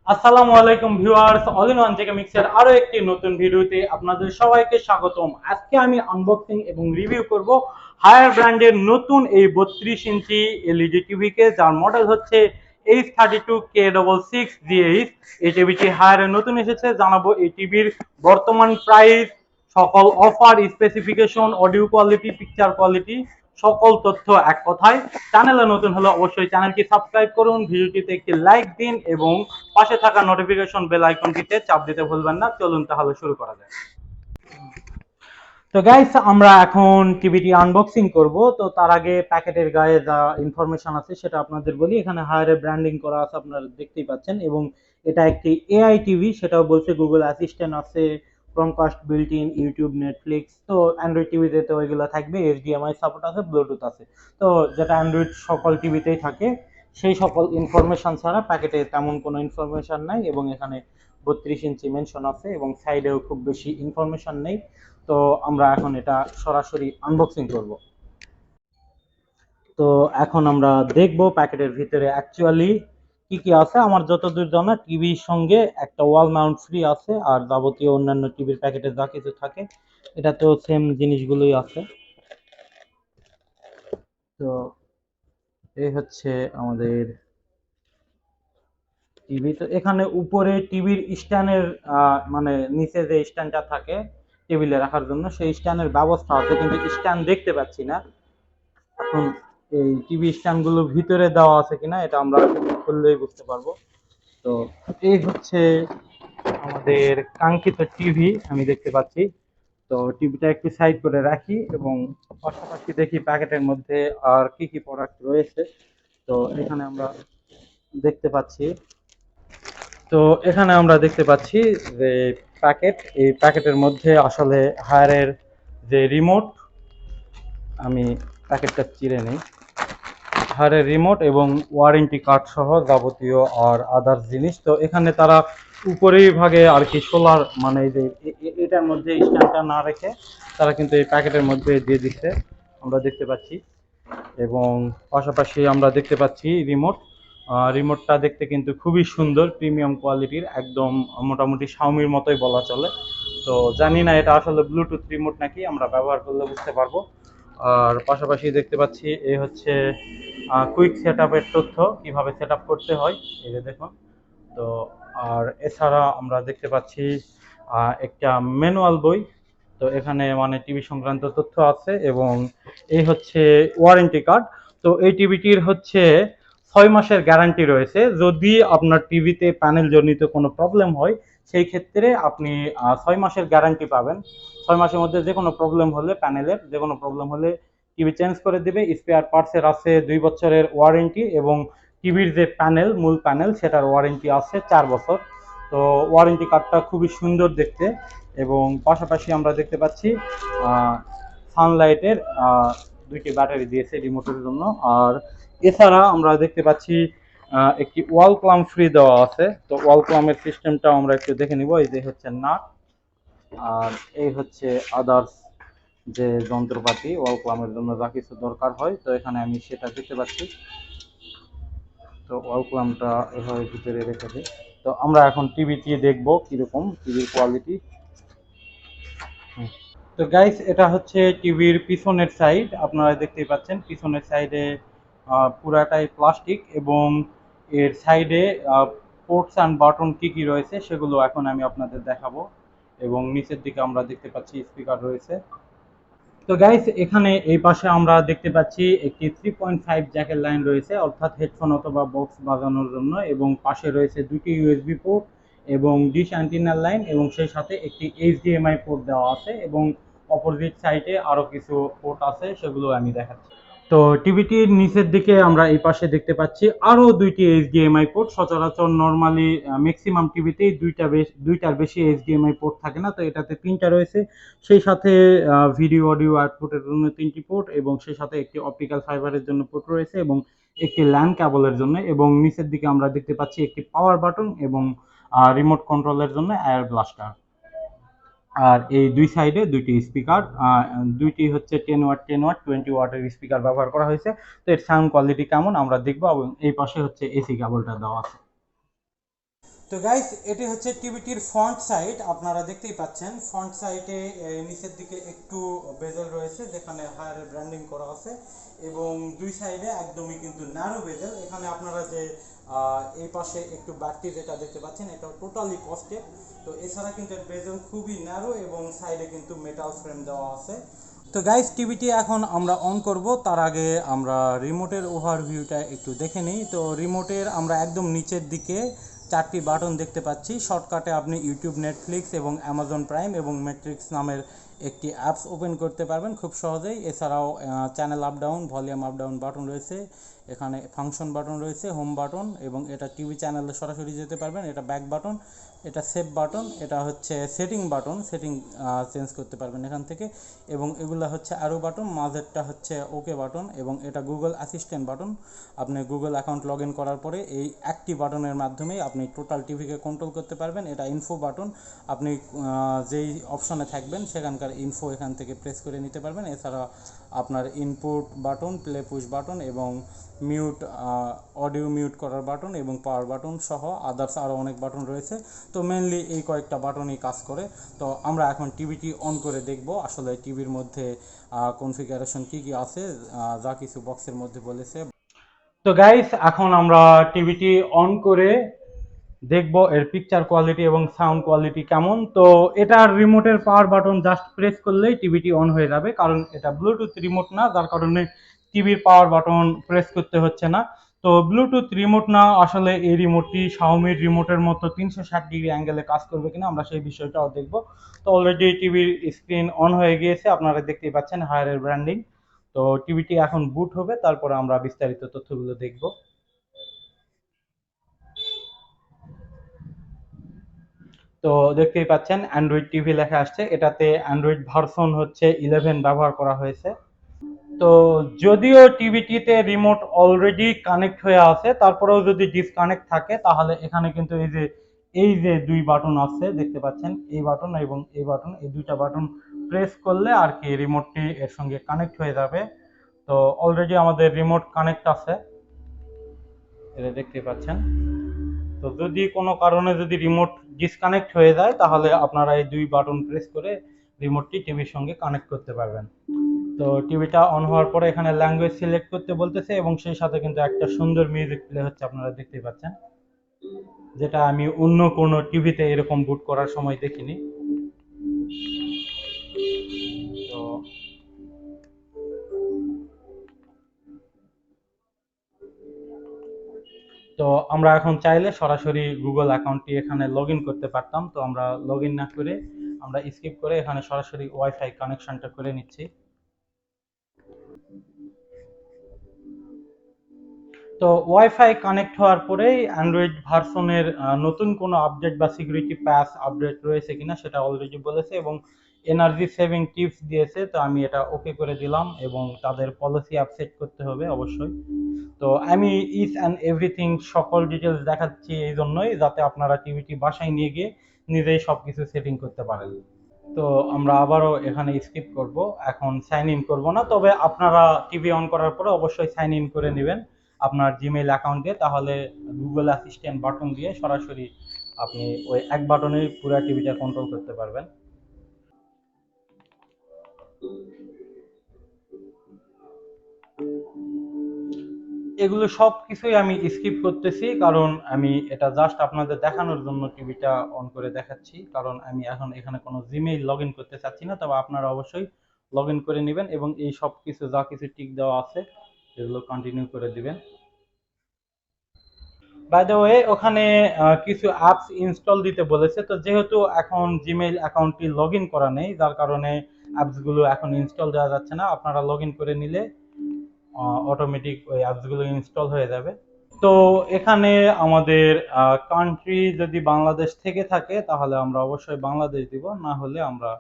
আসসালামু আলাইকুম viewers, all in one থেকে মিক্সের আরো একটি নতুন ভিডিওতে আপনাদের সবাইকে স্বাগতম। আজকে আমি আনবক্সিং এবং রিভিউ করব হায়ার ব্র্যান্ডের নতুন এই 32 ইঞ্চি এলইডি টিভি কে, যার মডেল হচ্ছে H32K66GH। এই টিভিটি হায়ারে নতুন এসেছে। জানাবো এই টিভির বর্তমান প্রাইস, সকল offer, specification, audio quality, picture quality, সকল তথ্য এক কথায়। চ্যানেলে নতুন হলে অবশ্যই চ্যানেলটি সাবস্ক্রাইব করুন, ভিডিওটিতে একটি লাইক দিন এবং পাশে থাকা নোটিফিকেশন বেল আইকনটিতে চাপ দিতে ভুলবেন না। চলুন তাহলে শুরু করা যায়। তো গাইস, আমরা এখন টিভিটি আনবক্সিং করব। তো তার আগে প্যাকেটের গায়ে যা ইনফরমেশন আছে সেটা আপনাদের বলি। এখানে হায়ারে ব্র্যান্ডিং করা আছে, আপনারা দেখতেই পাচ্ছেন, এবং এটা একটি এআই টিভি, সেটাও বলছে। গুগল অ্যাসিস্ট্যান্ট আছে, ক্রমকাস্ট বিল্ট ইন, ইউটিউব, নেটফ্লিক্স। তো অ্যান্ড্রয়েড টিভিতে তো ওইগুলো থাকবে, এইচডিএমআই সাপোর্ট আছে, ব্লুটুথ আছে। তো যেটা অ্যান্ড্রয়েড সকল টিভিতেই থাকে, সেই সকল ইনফরমেশন ছাড়া প্যাকেটে তেমন কোনো ইনফরমেশন নাই। এবং এখানে 32 ইঞ্চি মেনশন আছে এবং সাইডেও খুব বেশি ইনফরমেশন নেই। তো আমরা এখন এটা সরাসরি আনবক্সিং করব। তো এখন আমরা দেখব প্যাকেটের ভিতরে অ্যাকচুয়ালি কি কি আছে। আমার যতদূর জানা, টিভির সঙ্গে একটা ওয়াল মাউন্ট ফ্রি আছে, আর যাবতীয় অন্যান্য টিভির প্যাকেটে যা কিছু থাকে এটাতেও সেম জিনিসগুলোই আছে। তো এই হচ্ছে আমাদের টিভি। তো এখানে উপরে টিভির স্ট্যান্ডের মানে নিচে যে স্ট্যান্ডটা থাকে টেবিলে রাখার জন্য, সেই স্ট্যান্ডের ব্যবস্থা আছে, কিন্তু স্ট্যান্ড দেখতে পাচ্ছি না এখন। এই টিভি স্ট্যান্ড গুলো ভিতরে দেওয়া আছে কিনা এটা আমরা খুললেই বুঝতে পারবো। তো এই হচ্ছে আমাদের কাঙ্ক্ষিত টিভি, আমি দেখতে পাচ্ছি। তো টিভিটা একটু সাইড করে রাখি এবং পাশাপাশি দেখি প্যাকেটের মধ্যে আর কি কি প্রোডাক্ট রয়েছে। তো এখানে আমরা দেখতে পাচ্ছি তো এখানে আমরা দেখতে পাচ্ছি যে প্যাকেট, এই প্যাকেটের মধ্যে আসলে হায়ারের যে রিমোট, আমি প্যাকেটটা চিরে নেই, হায়ারের রিমোট এবং ওয়ারেন্টি কার্ড সহ যাবতীয় আর আদার্স জিনিস। তো এখানে তারা উপরেই ভাগে আর কি সোলার, মানে এই যে এটার মধ্যে স্ট্যান্ডটা না রেখে তারা কিন্তু এই প্যাকেটের মধ্যে দিয়ে দিচ্ছে, আমরা দেখতে পাচ্ছি। এবং পাশাপাশি আমরা দেখতে পাচ্ছি রিমোটটা দেখতে কিন্তু খুবই সুন্দর, প্রিমিয়াম কোয়ালিটির, একদম মোটামুটি শাওমির মতোই বলা চলে। তো জানি না এটা আসলে ব্লুটুথ রিমোট নাকি, আমরা ব্যবহার করলে বুঝতে পারবো। আর পাশাপাশি দেখতে পাচ্ছি এই হচ্ছে কুইক সেট আপের তথ্য, কিভাবে সেট আপ করতে হয়, এই যে দেখুন। তো আর এছাড়া আমরা দেখতে পাচ্ছি একটা ম্যানুয়াল বই। তো এখানে মানে টিভি সংক্রান্ত তথ্য আছে এবং এই হচ্ছে ওয়ারেন্টি কার্ড। তো এই টিভিটির হচ্ছে 6 মাসের গ্যারান্টি রয়েছে। যদি আপনার টিভিতে প্যানেল জনিত কোনো প্রবলেম হয়, সেই ক্ষেত্রে আপনি 6 মাসের গ্যারান্টি পাবেন। 6 মাসের মধ্যে যে কোনো প্রবলেম হলে, প্যানেলের যে কোনো প্রবলেম হলে টিভি চেঞ্জ করে দেবে। স্পেয়ার পার্টসের আছে 2 বছরের ওয়ারেন্টি এবং টিভির যে প্যানেল, মূল প্যানেল, সেটার ওয়ারেন্টি আছে 4 বছর। তো ওয়ারেন্টি কার্ডটা খুবই সুন্দর দেখতে। এবং পাশাপাশি আমরা দেখতে পাচ্ছি সানলাইটের 2টি ব্যাটারি দিয়েছে রিমোটের জন্য। আর এছাড়া আমরা দেখতে পাচ্ছি একটি ওয়াল ক্লাম ফ্রি দেওয়া আছে। তো ওয়াল ক্লামের সিস্টেমটা আমরা একটু দেখে নিব। এই যে হচ্ছে নাট, আর এই হচ্ছে আদার্স যে যন্ত্রপাতি ওয়াল ক্লামের জন্য যা কিছু দরকার হয়, তো এখানে আমি সেটা দেখতে পাচ্ছি। তো ওয়াল ক্লামটা এভাবে ভিতরে রেখে দিই। তো আমরা এখন টিভিটি দেখবো কিরকম টিভির কোয়ালিটি। তো গাইস, এটা হচ্ছে টিভির পিছনের সাইড, আপনারা দেখতেই পাচ্ছেন। পিছনের সাইডে পুরাটাই প্লাস্টিক এবং এর সাইডে পোর্টস অ্যান্ড বাটন কি কি রয়েছে সেগুলো এখন আমি আপনাদের দেখাবো। এবং নিচের দিকে আমরা দেখতে পাচ্ছি স্পিকার রয়েছে। তো গাইস, এখানে এই পাশে আমরা দেখতে পাচ্ছি একটি 3.5 জ্যাকের লাইন রয়েছে, অর্থাৎ হেডফোন অথবা বক্স বাজানোর জন্য। এবং পাশে রয়েছে 2টি ইউএসবি পোর্ট এবং ডিশ অ্যান্টিনার লাইন, এবং সেই সাথে একটি এইচডিএমআই পোর্ট দেওয়া আছে। এবং অপোজিট সাইডে আরো কিছু পোর্ট আছে, সেগুলো আমি দেখাচ্ছি। তো টিভিটির নিচের দিকে আমরা এই পাশে দেখতে পাচ্ছি আরো 2টি এইচডিএমআই পোর্ট। সচরাচর নর্মালি ম্যাক্সিমাম টিভিতেই দুইটার বেশি এইচডিএমআই পোর্ট থাকে না, তো এটাতে 3টা রয়েছে। সেই সাথে ভিডিও অডিও আউটপুটের জন্য 3টি পোর্ট, এবং সেই সাথে একটি অপটিক্যাল ফাইবারের জন্য পোর্ট রয়েছে এবং একটি ল্যান কেবলের জন্য। এবং নিচের দিকে আমরা দেখতে পাচ্ছি একটি পাওয়ার বাটন এবং রিমোট কন্ট্রোলের জন্য এয়ার ব্লাস্টার। আর এই দুই সাইডে 2টি স্পিকার, 2টি হচ্ছে 10 ওয়াট 10 ওয়াট 20 ওয়াটের স্পিকার ব্যবহার করা হয়েছে। তো এর সাউন্ড কোয়ালিটি কেমন আমরা দেখবো। এবং এই পাশে হচ্ছে এসি কেবলটা দেওয়া আছে। তো গাইস, এটি হচ্ছে টিভিটির ফ্রন্ট সাইড। আপনারা দেখতেই পাচ্ছেন ফ্রন্ট সাইডে নিচের দিকে একটু বেজেল রয়েছে যেখানে হায়ারের ব্র্যান্ডিং করা আছে, এবং দুই সাইডে একদমই কিন্তু ন্যারো বেজেল। এখানে আপনারা যে এই পাশে একটু বাড়তি যেটা দেখতে পাচ্ছেন এটা টোটালি কস্টেড। তো এছাড়া কিন্তু বেজেল খুবই ন্যারো এবং সাইডে কিন্তু মেটাল ফ্রেম দেওয়া আছে। তো গাইস, টিভিটি এখন আমরা অন করব, তার আগে আমরা রিমোটের ওভারভিউটা একটু দেখে নিই। তো রিমোটের আমরা একদম নিচের দিকে চারটি বাটন দেখতে পাচ্ছি। শর্টকাটে আপনি ইউটিউব, নেটফ্লিক্স এবং অ্যামাজন প্রাইম এবং ম্যাট্রিক্স নামের একটি অ্যাপস ওপেন করতে পারবেন খুব সহজেই। এছাড়াও channel up down, volume up down button রয়েছে, এখানে ফাংশন বাটন রয়েছে, হোম বাটন, এবং এটা টিভি চ্যানেলে সরাসরি যেতে পারবেন। এটা ব্যাক বাটন, এটা সেভ বাটন, এটা হচ্ছে সেটিং বাটন, সেটিং চেঞ্জ করতে পারবেন এখান থেকে, এবং এগুলো হচ্ছে আরও বাটন, মাঝেরটা হচ্ছে ওকে বাটন, এবং এটা গুগল অ্যাসিস্ট্যান্ট বাটন। আপনি গুগল অ্যাকাউন্ট লগ ইন করার পরে এই একটি বাটনের মাধ্যমেই আপনি টোটাল টিভিকে কন্ট্রোল করতে পারবেন। এটা ইনফো বাটন, আপনি যেই অপশনে থাকবেন সেখানকার ইনফো এখান থেকে প্রেস করে নিতে পারবেন। এছাড়া আপনার input button, play push button এবং মিউট, অডিও মিউট করার বাটন এবং পাওয়ার বাটন সহ আদার্স আরও অনেক বাটন রয়েছে। তো মেনলি এই কয়েকটা বাটনই কাজ করে। তো আমরা এখন টিভিটি অন করে দেখব আসলে টিভির মধ্যে কনফিগারেশন কী কী আছে, যা কিছু বক্সের মধ্যে বলেছে। তো গাইস, এখন আমরা টিভিটি অন করে দেখব এর পিকচার কোয়ালিটি এবং সাউন্ড কোয়ালিটি কেমন। তো এটার রিমোটের পাওয়ার বাটন জাস্ট প্রেস করলেই টিভিটি অন হয়ে যাবে, কারণ এটা ব্লুটুথ রিমোট না, যার কারণে টিভির পাওয়ার বাটন প্রেস করতে হচ্ছে না। তো ব্লুটুথ রিমোট না, আসলে এই রিমোটটি শাওমির রিমোটের মতো 360 ডিগ্রি অ্যাঙ্গেলে কাজ করবে কিনা আমরা সেই বিষয়টাও দেখব। তো অলরেডি টিভির স্ক্রিন অন হয়ে গিয়েছে, আপনারা দেখতেই পাচ্ছেন হায়ারের ব্র্যান্ডিং। তো টিভিটি এখন বুট হবে, তারপরে আমরা বিস্তারিত তথ্যগুলো দেখব। তো দেখতেই পাচ্ছেন অ্যান্ড্রয়েড টিভি লেখা আসছে, এটাতে অ্যান্ড্রয়েড ভার্সন হচ্ছে 11 ব্যবহার করা হয়েছে। তো যদিও টিভিটিতে রিমোট অলরেডি কানেক্ট হয়ে আছে, তারপরেও যদি ডিসকানেক্ট থাকে তাহলে এখানে কিন্তু এই যে দুই বাটন আছে দেখতে পাচ্ছেন, এই বাটন এবং এই বাটন, এই দুইটা বাটন প্রেস করলে আর কি রিমোটটি এর সঙ্গে কানেক্ট হয়ে যাবে। তো অলরেডি আমাদের রিমোট কানেক্ট আছে, এটা দেখতে পাচ্ছেন। তো যদি কোনো কারণে যদি রিমোট ডিসকানেক্ট হয়ে যায় তাহলে আপনারা এই দুই বাটন প্রেস করে রিমোটটি টিভির সঙ্গে কানেক্ট করতে পারবেন। তো টিভিটা অন হওয়ার পরে এখানে ল্যাঙ্গুয়েজ সিলেক্ট করতে বলতেছে, এবং সেই সাথে কিন্তু একটা সুন্দর মিউজিক প্লে হচ্ছে, আপনারা দেখতেই পাচ্ছেন, যেটা আমি অন্য কোনো টিভিতে এরকম বুট করার সময় দেখিনি। তো তো আমরা এখন চাইলে সরাসরি গুগল অ্যাকাউন্টটি এখানে লগ ইন করতে পারতাম, তো আমরা লগ ইন না করে আমরা স্কিপ করে এখানে সরাসরি ওয়াইফাই কানেকশনটা করে নিচ্ছি। তো ওয়াইফাই কানেক্ট হওয়ার পরেই অ্যান্ড্রয়েড ভার্সনের নতুন কোনো আপডেট বা সিকিউরিটি প্যাচ আপডেট রয়েছে কিনা সেটা অলরেডি বলেছে, এবং এনার্জি সেভিং টিপস দিয়েছে। তো আমি এটা ওকে করে দিলাম, এবং তাদের পলিসি আপসেট করতে হবে অবশ্যই। তো আমি ইচ অ্যান্ড এভরিথিং সকল ডিটেলস দেখাচ্ছি এই জন্যই, যাতে আপনারা টিভিটি বাসায় নিয়ে গিয়ে নিজেই সব কিছু সেটিং করতে পারেন। তো আমরা আবারও এখানে স্কিপ করব, এখন সাইন ইন করব না, তবে আপনারা টিভি অন করার পরে অবশ্যই সাইন ইন করে নেবেন আপনার জিমেইল অ্যাকাউন্ট দিয়ে, তাহলে গুগল অ্যাসিস্ট্যান্ট বাটন দিয়ে সরাসরি আপনি ওই এক বাটনেই পুরো টিভিটা কন্ট্রোল করতে পারবেন। এগুলো সব কিছুই আমি স্কিপ করতেছি, কারণ আমি এটা জাস্ট আপনাদের দেখানোর জন্য টিভিটা অন করে দেখাচ্ছি, কারণ আমি এখন এখানে কোনো জিমেইল লগ ইন করতে চাচ্ছি না। তবে আপনারা অবশ্যই লগ ইন করে নেবেন, এবং এই সব কিছু যা কিছু টিক দেওয়া আছে এগুলো কন্টিনিউ করে দিবেন। বাই দ্য ওয়ে, ওখানে কিছু অ্যাপস ইনস্টল দিতে বলেছে। তো যেহেতু এখন জিমেইল অ্যাকাউন্টটি লগ ইন করা নেই, যার কারণে অ্যাপসগুলো এখন ইনস্টল দেওয়া যাচ্ছে না। আপনারা লগ ইন করে নিলে অটোমেটিক ওই অ্যাপসগুলো ইনস্টল হয়ে যাবে। তো এখানে আমাদের কান্ট্রি যদি বাংলাদেশ থেকে থাকে তাহলে আমরা অবশ্যই বাংলাদেশ দিব, না হলে আমরা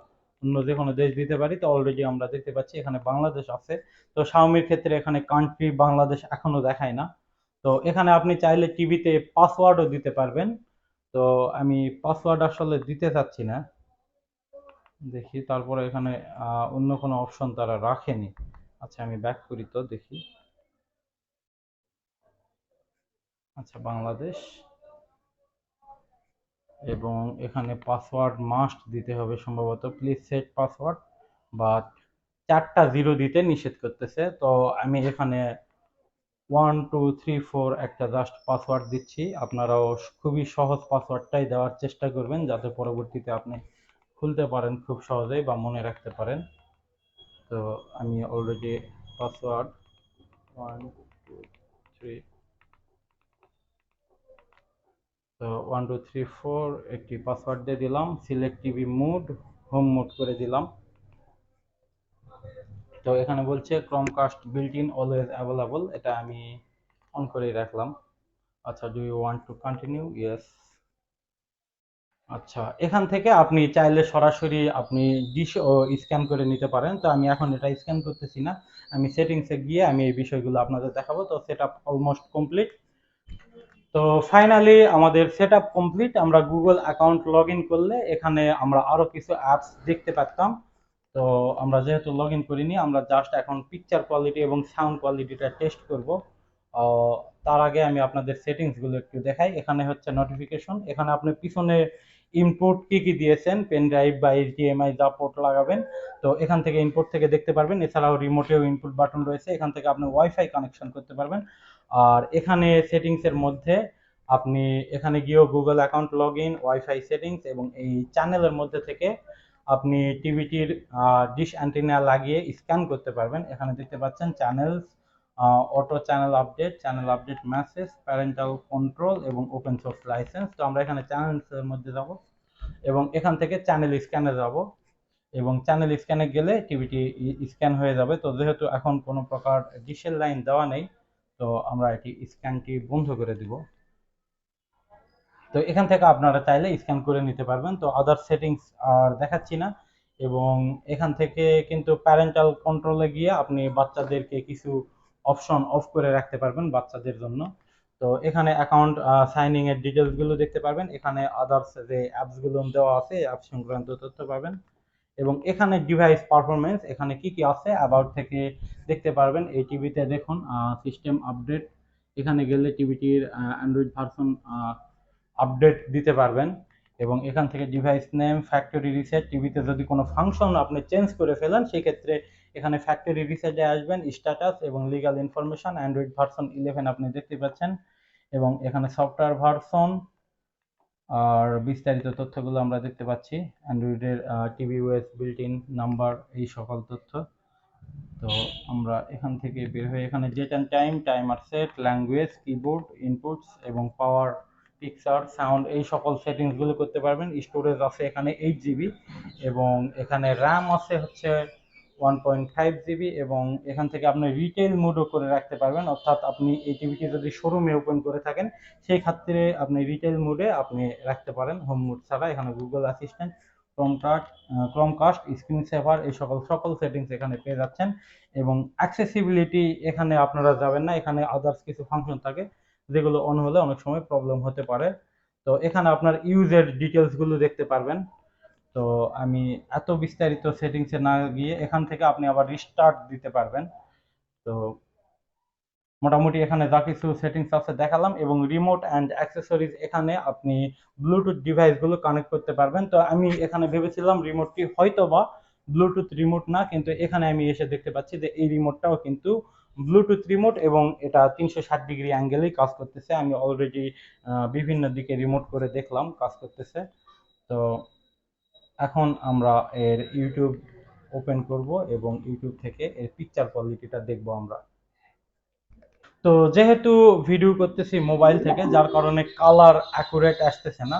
অন্য যে কোনো দেশ দিতে পারি। তো অলরেডি আমরা দেখতে পাচ্ছি এখানে বাংলাদেশ আছে। তো শাওমির ক্ষেত্রে এখানে কান্ট্রি বাংলাদেশ এখনো দেখায় না। তো এখানে আপনি চাইলে টিভিতে পাসওয়ার্ডও দিতে পারবেন। তো আমি পাসওয়ার্ড আসলে দিতে চাচ্ছি না, দেখি তারপরে এখানে অন্য কোনো অপশন তারা রাখেনি। আচ্ছা, আমি ব্যাক করি তো দেখি। আচ্ছা, বাংলাদেশ, এবং এখানে পাসওয়ার্ড মাস্ট দিতে হবে সম্ভবত, প্লিজ সেট পাসওয়ার্ড, বা 4টা জিরো দিতে নিষেধ করতেছে। তো আমি এখানে 1234 একটা জাস্ট পাসওয়ার্ড দিচ্ছি। আপনারাও খুবই সহজ পাসওয়ার্ডটাই দেওয়ার চেষ্টা করবেন, যাতে পরবর্তীতে আপনি খুলতে পারেন খুব সহজেই বা মনে রাখতে পারেন। তো আমি অলরেডি পাসওয়ার্ড 1 2 3, তো 1234 একটি পাসওয়ার্ড দিয়ে দিলাম। Select TV mode, home mode করে দিলাম। তো এখানে বলছে chromecast built in always available, এটা আমি অন করেই রাখলাম। আচ্ছা, do you want to continue? Yes. আচ্ছা, এখান থেকে আপনি চাইলে সরাসরি আপনি ডিশ ও স্ক্যান করে নিতে পারেন। তো আমি এখন এটা স্ক্যান করতেছি না, আমি সেটিংসে গিয়ে আমি এই বিষয়গুলো আপনাদের দেখাবো। তো সেট আপ অলমোস্ট কমপ্লিট। তো ফাইনালি আমাদের সেট আপ কমপ্লিট। আমরা গুগল অ্যাকাউন্ট লগ ইন করলে এখানে আমরা আরো কিছু অ্যাপস দেখতে পারতাম। তো আমরা যেহেতু লগ ইন করিনি, আমরা জাস্ট এখন পিকচার কোয়ালিটি এবং সাউন্ড কোয়ালিটিটা টেস্ট করব। তার আগে আমি আপনাদের সেটিংসগুলো একটু দেখাই। এখানে হচ্ছে নোটিফিকেশন, এখানে আপনি পিছনে ইনপুট কি কি দিয়েছেন, পেন ড্রাইভ বা এইচডিএমআই যা পোর্ট লাগাবেন, তো এখান থেকে ইনপুট থেকে দেখতে পারবেন। এছাড়াও রিমোটেও ইনপুট বাটন রয়েছে, এখান থেকে আপনি ওয়াইফাই কানেকশন করতে পারবেন। আর এখানে সেটিংসের মধ্যে আপনি এখানে গিয়েও Google account log in, wifi settings এবং এই চ্যানেলের মধ্যে থেকে আপনি টিভিটির ডিশ অ্যান্টেনা লাগিয়ে স্ক্যান করতে পারবেন। এখানে দেখতে পাচ্ছেন channels, auto channel update message, parental control এবং ওপেন সোর্স লাইসেন্স। তো আমরা এখানে চ্যানেলসের মধ্যে যাব এবং এখান থেকে চ্যানেল স্ক্যানে যাব, এবং চ্যানেল স্ক্যানে গেলে টিভিটি স্ক্যান হয়ে যাবে। তো যেহেতু এখন কোনো প্রকার ডিশের লাইন দেওয়া নেই, তো আমরা এটি স্ক্যানটি বন্ধ করে দিব। তো এখান থেকে আপনারা চাইলে স্ক্যান করে নিতে পারবেন। তো আদার সেটিংস আর দেখাচ্ছি না। এবং এখান থেকে কিন্তু প্যারেন্টাল কন্ট্রোলে গিয়ে আপনি বাচ্চাদেরকে কিছু অপশন অফ করে রাখতে পারবেন বাচ্চাদের জন্য। তো এখানে অ্যাকাউন্ট সাইনিং এর ডিটেলসগুলো দেখতে পারবেন, এখানে আদার্স যে অ্যাপসগুলো দেওয়া আছে অ্যাপ সংক্রান্ত তথ্য পাবেন। এবং এখানে ডিভাইস পারফরমেন্স, এখানে কি কি আছে অ্যাবাউট থেকে দেখতে পারবেন। এই টিভিতে দেখুন সিস্টেম আপডেট, এখানে গেলে টিভিটির অ্যান্ড্রয়েড ভার্সন আপডেট দিতে পারবেন। এবং এখান থেকে ডিভাইস নেম, ফ্যাক্টরি রিসেট, টিভিতে যদি কোনো ফাংশন আপনি চেঞ্জ করে ফেলেন সেক্ষেত্রে এখানে ফ্যাক্টরি রিসেটে আসবেন, স্ট্যাটাস এবং লিগাল ইনফরমেশন, অ্যান্ড্রয়েড ভার্সন 11 আপনি দেখতে পাচ্ছেন। এবং এখানে সফটওয়্যার ভার্সন আর বিস্তারিত তথ্যগুলো আমরা দেখতে পাচ্ছি, অ্যান্ড্রয়েডের TV OS built in number, এই সকল তথ্য। তো আমরা এখান থেকে বের হয়ে এখানে date and time, timer set, language, keyboard inputs এবং পাওয়ার, পিকচার, সাউন্ড, এই সকল সেটিংসগুলো করতে পারবেন। স্টোরেজ আছে এখানে 8 জিবি, এবং এখানে র্যাম আছে হচ্ছে 1.5 জিবি। এবং এখান থেকে আপনি রিটেল মোডও করে রাখতে পারবেন, অর্থাৎ আপনি এই টিভিটি যদি শোরুমে ওপেন করে থাকেন সেই ক্ষেত্রে আপনি রিটেল মোডে আপনি রাখতে পারেন হোম মোড ছাড়া। এখানে গুগল অ্যাসিস্ট্যান্ট, ক্রমকাস্ট ক্রমকাস্ট স্ক্রিন সেভার, এই সকল সেটিংস এখানে পেয়ে যাচ্ছেন। এবং অ্যাক্সেসিবিলিটি এখানে আপনারা যাবেন না, এখানে আদার্স কিছু ফাংশন থাকে যেগুলো অন হলে অনেক সময় প্রবলেম হতে পারে। তো এখানে আপনার ইউজের ডিটেলসগুলো দেখতে পারবেন। তো আমি এত বিস্তারিত সেটিংসে না গিয়ে এখান থেকে আপনি আবার রিস্টার্ট দিতে পারবেন। তো মোটামুটি এখানে যা কিছু সেটিংস আছে দেখালাম। এবং রিমোট অ্যান্ড অ্যাক্সেসরিজ, এখানে আপনি ব্লুটুথ ডিভাইসগুলো কানেক্ট করতে পারবেন। তো আমি এখানে ভেবেছিলাম রিমোটটি হয়তো বা ব্লুটুথ রিমোট না, কিন্তু এখানে আমি এসে দেখতে পাচ্ছি যে এই রিমোটটাও কিন্তু ব্লুটুথ রিমোট, এবং এটা 360 ডিগ্রি অ্যাঙ্গেলেই কাজ করতেছে। আমি অলরেডি বিভিন্ন দিকে রিমোট করে দেখলাম, কাজ করতেছে। তো এখন আমরা এর ইউটিউব ওপেন করব এবং ইউটিউব থেকে এর পিকচার কোয়ালিটিটা দেখব আমরা। তো যেহেতু ভিডিও করতেছি মোবাইল থেকে, যার কারণে কালার অ্যাকুরেট আসতেছে না।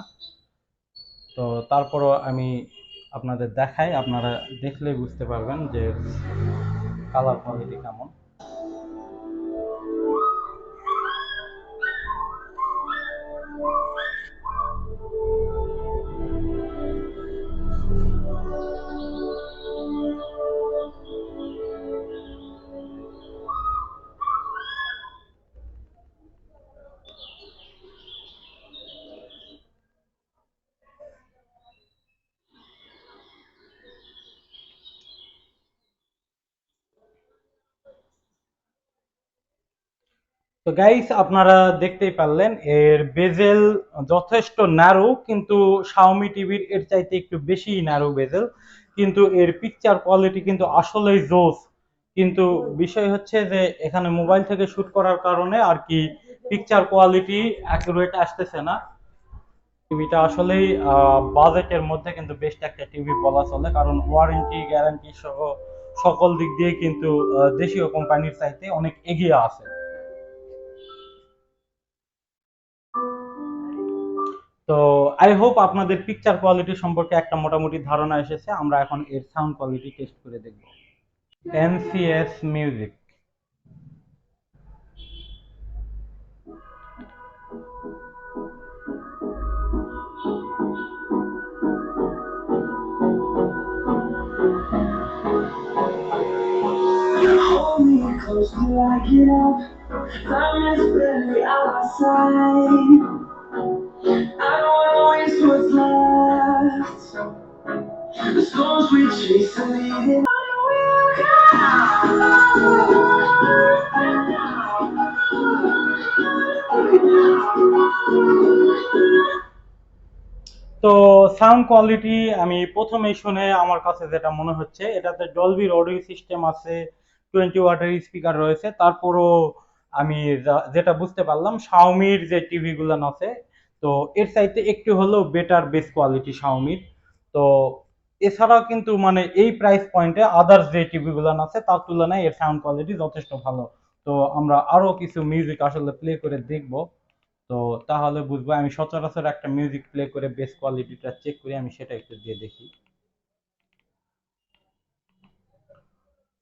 তো তারপরও আমি আপনাদের দেখাই, আপনারা দেখলেই বুঝতে পারবেন যে কালার কোয়ালিটি কেমন। তো গাইস, আপনারা দেখতেই পারলেন এর বেজেল যথেষ্ট ন্যারো, কিন্তু শাওমি টিভির এর চাইতে একটু বেশি ন্যারো বেজেল, কিন্তু এর পিকচার কোয়ালিটি কিন্তু আসলেই জোস। কিন্তু বিষয় হচ্ছে যে এখানে মোবাইল থেকে শুট করার কারণে আর কি পিকচার কোয়ালিটি অ্যাকুরেট আসতেছে না। টিভিটা আসলেই বাজেটের মধ্যে কিন্তু বেস্ট একটা টিভি বলা চলে, কারণ ওয়ারেন্টি গ্যারান্টি সহ সকল দিক দিয়ে কিন্তু দেশীয় কোম্পানির চাইতে অনেক এগিয়ে আছে। তো আই হোপ আপনাদের পিকচার কোয়ালিটি সম্পর্কে একটা মোটামুটি ধারণা এসেছে। আমরা এখন এর সাউন্ড কোয়ালিটি টেস্ট করে দেখব। NCS music. Hold me close till I get up. Time is barely on our side. I don't wanna waste what's left. The storms we chase are leading. তো সাউন্ড কোয়ালিটি আমি প্রথমেই শুনে আমার কাছে যেটা মনে হচ্ছে, এটাতে ডলবির অডিও সিস্টেম আছে, 20 ওয়াটের স্পিকার রয়েছে। তারপরও আমি যেটা বুঝতে পারলাম, শাওমির যে টিভি গুলো আছে, তো এর চাইতে একটু হলেও বেটার বেস কোয়ালিটি শাওমির। তো এছাড়াও কিন্তু মানে এই প্রাইস পয়েন্টে আদার্স যে টিভি গুলো আছে তার তুলনায় এর সাউন্ড কোয়ালিটি যথেষ্ট ভালো। তো আমরা আরো কিছু মিউজিক আসলে প্লে করে দেখবো। তো তাহলে বুঝবো। আমি সচরাচর একটা মিউজিক প্লে করে বেস কোয়ালিটিটা চেক করি, আমি সেটা একটু দিয়ে দেখি।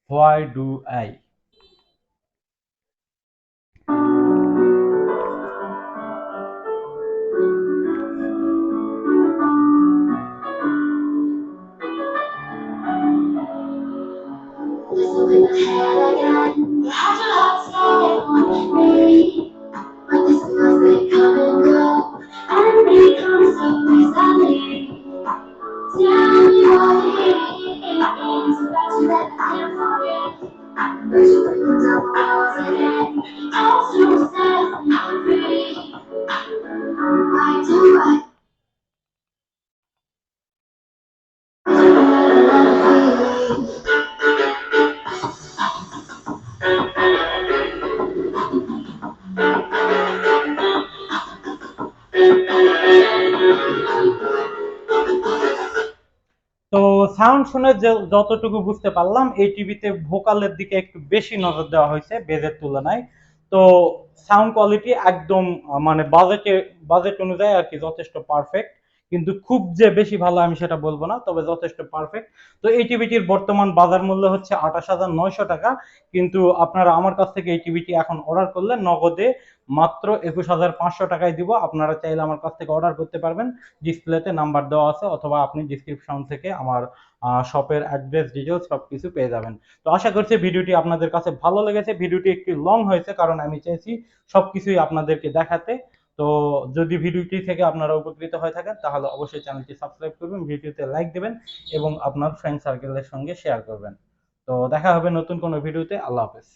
Why do I. But the smiles they come and go, and they come so easily. Tell me what it is about you that I can't forget. But you bring up walls again, all so sad and free. Why do I তো sound শুনে যতটুকু বুঝতে পারলাম, এই টিভিতে ভোকালের দিকে একটু বেশি নজর দেওয়া হয়েছে বেজের তুলনায়। তো সাউন্ড কোয়ালিটি একদম মানে বাজেট অনুযায়ী আর কি যথেষ্ট পারফেক্ট, কিন্তু খুব যে বেশি ভালো আমি সেটা বলবো না, তবে যথেষ্ট পারফেক্ট। তো এই টিভিটির বর্তমান বাজার মূল্য হচ্ছে 28,900 টাকা, কিন্তু আপনারা আমার কাছ থেকে এই টিভিটি এখন অর্ডার করলে নগদে মাত্র 21,500 টাকায় দিব। আপনারা চাইলে আমার কাছ থেকে অর্ডার করতে পারবেন, ডিসপ্লেতে নাম্বার দেওয়া আছে, অথবা আপনি ডিসক্রিপশন থেকে আমার শপের অ্যাড্রেস ডিটেলস সবকিছু পেয়ে যাবেন। তো আশা করছি ভিডিওটি আপনাদের কাছে ভালো লেগেছে। ভিডিওটি একটু লং হয়েছে কারণ আমি চাইছি সবকিছুই আপনাদেরকে দেখাতে। তো যদি ভিডিওটি থেকে আপনারা উপকৃত হয়ে থাকেন তাহলে অবশ্যই চ্যানেলটি সাবস্ক্রাইব করবেন, ভিডিওতে লাইক দেবেন এবং আপনার ফ্রেন্ড সার্কেলের সঙ্গে শেয়ার করবেন। তো দেখা হবে নতুন কোনো ভিডিওতে। আল্লাহ হাফেজ।